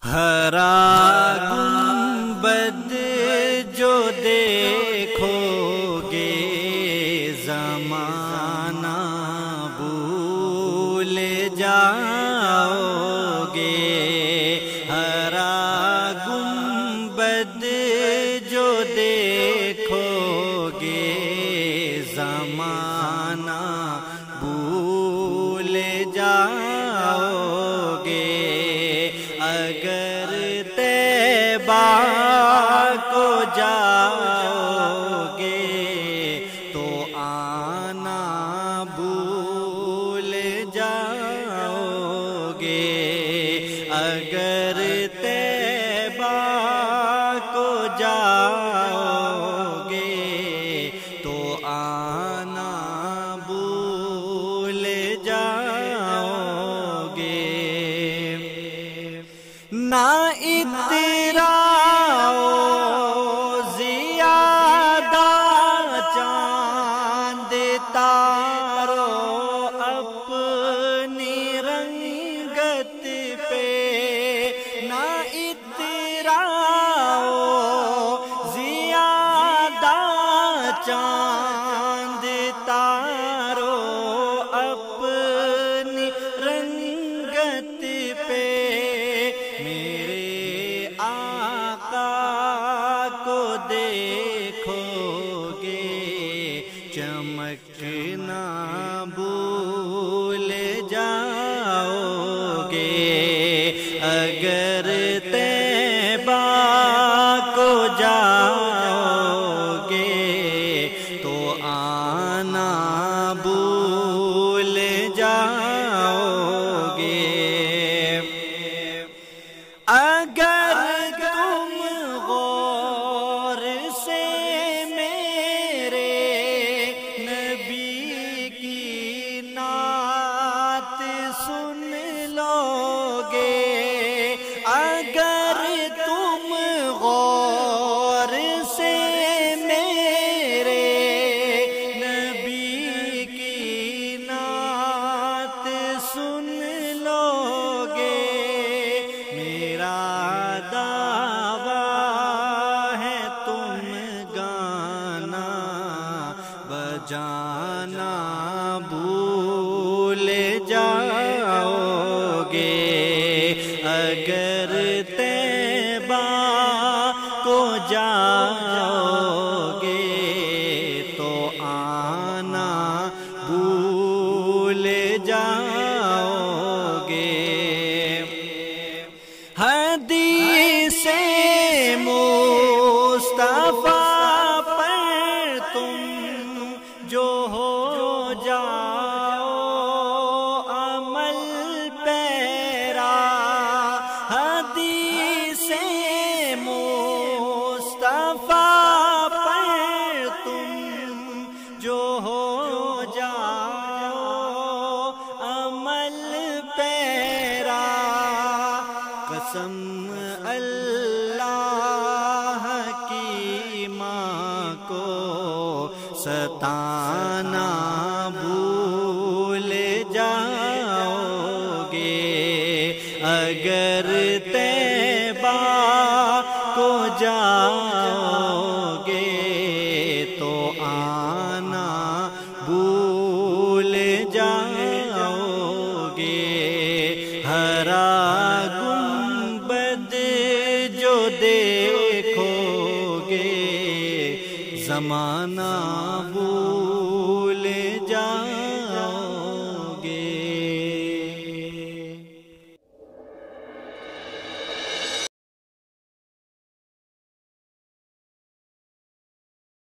ہرا گنبد جو دیکھو گے زمانہ بھول جاؤ گے۔ ہرا گنبد جو دیکھو گے زمانہ بھول جاؤ گے۔ اگر طیبہ کو جاؤ گے تو آنا بھول جاؤ گے۔ اگر طیبہ کو جاؤ گے تو آنا بھول جاؤ گے۔ نہ اتراؤ زیادہ چاند تارو اپنی رنگت پہ۔ نہ اتراؤ زیادہ چاند تارو اپنی رنگت پہ۔ چمکنا بھول جاؤ گے۔ اگر طیبہ کو جاؤ گے تو آنا بھول جاؤ گے۔ اگر تم غور سے سن لو گے، اگر تم غور سے میرے نبی کی نعت سن لو گے۔ میرا دعویٰ ہے تم گانا بجانا بھول جاؤ گے۔ اگر طیبہ کو جاؤ گے تو آنا بھول جاؤ گے۔ حدیث مصطفیٰ پر تم جو ہو جاؤ عمل پیرا۔ حدیث مصطفیٰ پر تم جو ہو جاؤ عمل پیرا۔ قسم اللہ کی ماں کو ستانا بھول جاؤ گے۔ اگر طیبہ کو جاؤ گے تو آنا بھول جاؤ گے۔ ہرا گنبد جو دیکھو گے زمانہ